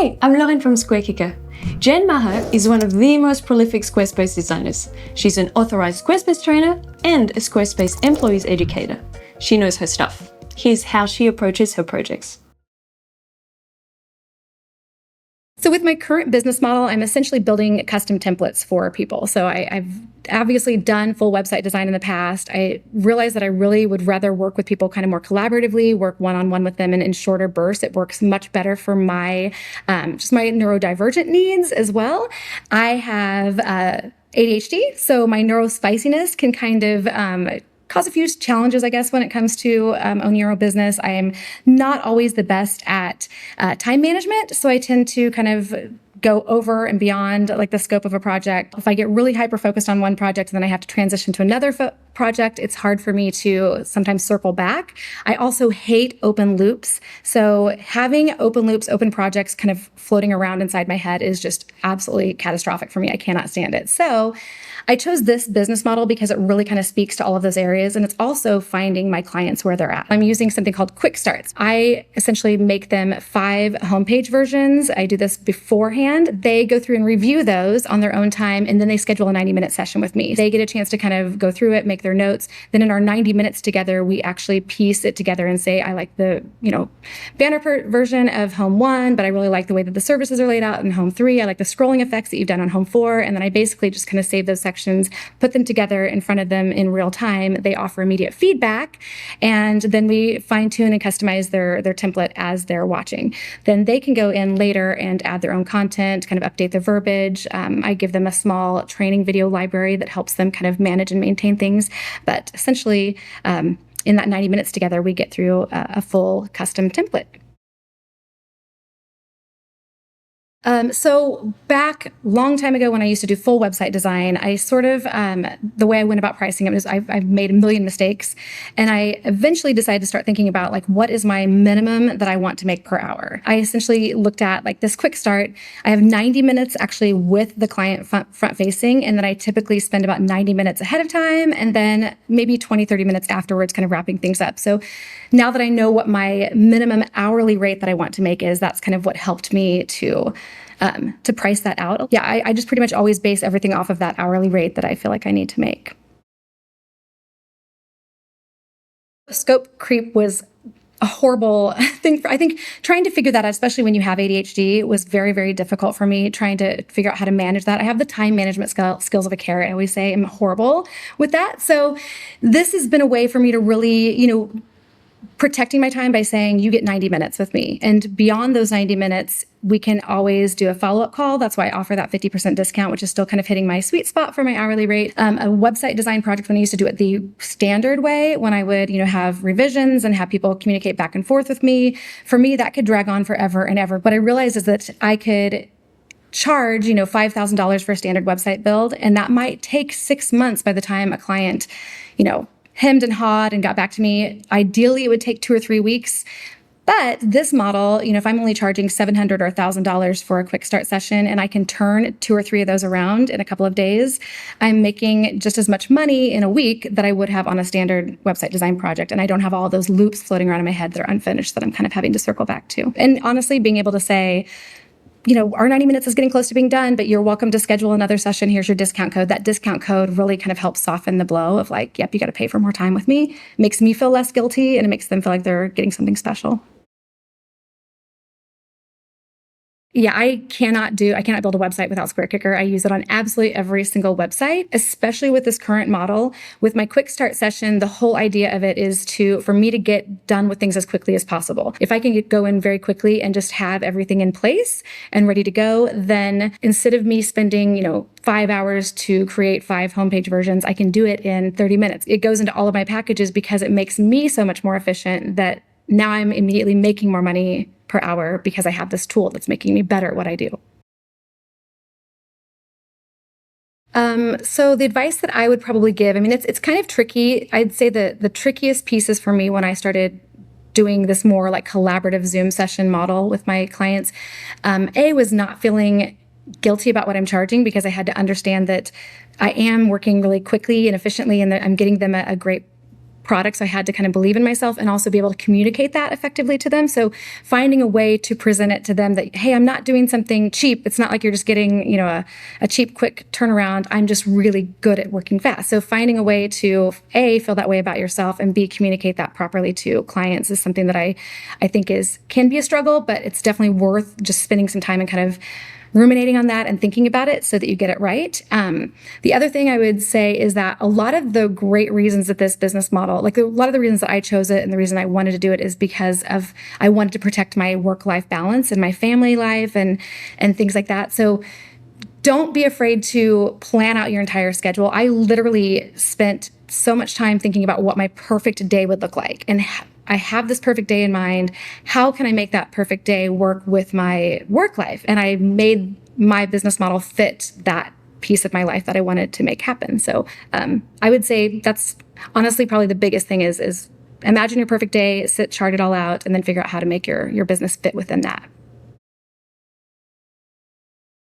Hi, I'm Lauren from SquareKicker. Jen Maher is one of the most prolific Squarespace designers. She's an authorized Squarespace trainer and a Squarespace employees educator. She knows her stuff. Here's how she approaches her projects. So with my current business model, I'm essentially building custom templates for people. So I've obviously done full website design in the past. I realized that I really would rather work with people kind of more collaboratively, work one-on-one with them and in shorter bursts. It works much better for my just my neurodivergent needs as well. I have ADHD, so my neurospiciness can kind of cause a few challenges, I guess, when it comes to owning your own business. I am not always the best at time management, so I tend to kind of go over and beyond like the scope of a project. If I get really hyper-focused on one project and then I have to transition to another project, it's hard for me to sometimes circle back. I also hate open loops. So having open loops, open projects kind of floating around inside my head is just absolutely catastrophic for me. I cannot stand it. So I chose this business model because it really kind of speaks to all of those areas. And it's also finding my clients where they're at. I'm using something called Quickstarts. I essentially make them 5 homepage versions. I do this beforehand. They go through and review those on their own time, and then they schedule a 90-minute session with me. They get a chance to kind of go through it, make their notes. Then in our 90 minutes together, we actually piece it together and say, I like the, banner version of home 1, but I really like the way that the services are laid out in home 3. I like the scrolling effects that you've done on home 4. And then I basically just kind of save those sections, put them together in front of them in real time. They offer immediate feedback, and then we fine tune and customize their template as they're watching. Then they can go in later and add their own content, kind of update the verbiage. I give them a small training video library that helps them kind of manage and maintain things. But essentially, in that 90 minutes together, we get through a full custom template. So back long time ago when I used to do full website design, I sort of, the way I went about pricing it was I've made a million mistakes, and I eventually decided to start thinking about like, what is my minimum that I want to make per hour? I essentially looked at like this quick start. I have 90 minutes actually with the client front facing, and then I typically spend about 90 minutes ahead of time and then maybe 20, 30 minutes afterwards kind of wrapping things up. So now that I know what my minimum hourly rate that I want to make is, that's kind of what helped me to price that out. Yeah, I just pretty much always base everything off of that hourly rate that I feel like I need to make. Scope creep was a horrible thing. I think trying to figure that out, especially when you have ADHD, was very, very difficult for me, trying to figure out how to manage that. I have the time management skills of a carrot. I always say I'm horrible with that. So this has been a way for me to really, protecting my time by saying you get 90 minutes with me. And beyond those 90 minutes, we can always do a follow-up call. That's why I offer that 50% discount, which is still kind of hitting my sweet spot for my hourly rate. A website design project, when I used to do it the standard way, when I would, have revisions and have people communicate back and forth with me, for me, that could drag on forever and ever. What I realized is that I could charge, $5,000 for a standard website build, and that might take 6 months by the time a client, hemmed and hawed and got back to me. Ideally, it would take 2 or 3 weeks. But this model, if I'm only charging $700 or $1,000 for a quick start session and I can turn 2 or 3 of those around in a couple of days, I'm making just as much money in a week that I would have on a standard website design project. And I don't have all those loops floating around in my head that are unfinished that I'm kind of having to circle back to. And honestly, being able to say, our 90 minutes is getting close to being done, but you're welcome to schedule another session. Here's your discount code. That discount code really kind of helps soften the blow of like, yep, you got to pay for more time with me. It makes me feel less guilty, and it makes them feel like they're getting something special. Yeah, I cannot build a website without SquareKicker. I use it on absolutely every single website, especially with this current model. With my quick start session, the whole idea of it is for me to get done with things as quickly as possible. If I can go in very quickly and just have everything in place and ready to go, then instead of me spending, 5 hours to create 5 homepage versions, I can do it in 30 minutes. It goes into all of my packages because it makes me so much more efficient that now I'm immediately making more money per hour because I have this tool that's making me better at what I do. So the advice that I would probably give, it's kind of tricky. I'd say the trickiest pieces for me when I started doing this more like collaborative Zoom session model with my clients, was not feeling guilty about what I'm charging, because I had to understand that I am working really quickly and efficiently and that I'm getting them a great product. So I had to kind of believe in myself and also be able to communicate that effectively to them. So finding a way to present it to them that, hey, I'm not doing something cheap. It's not like you're just getting, a cheap, quick turnaround. I'm just really good at working fast. So finding a way to A, feel that way about yourself, and B, communicate that properly to clients is something that I think can be a struggle, but it's definitely worth just spending some time and kind of ruminating on that and thinking about it so that you get it right. The other thing I would say is that a lot of the great reasons that this business model, like a lot of the reasons that I chose it and the reason I wanted to do it is because I wanted to protect my work-life balance and my family life and things like that. So don't be afraid to plan out your entire schedule. I literally spent so much time thinking about what my perfect day would look like. And I have this perfect day in mind. How can I make that perfect day work with my work life? And I made my business model fit that piece of my life that I wanted to make happen. So I would say that's honestly probably the biggest thing is imagine your perfect day, chart it all out, and then figure out how to make your business fit within that.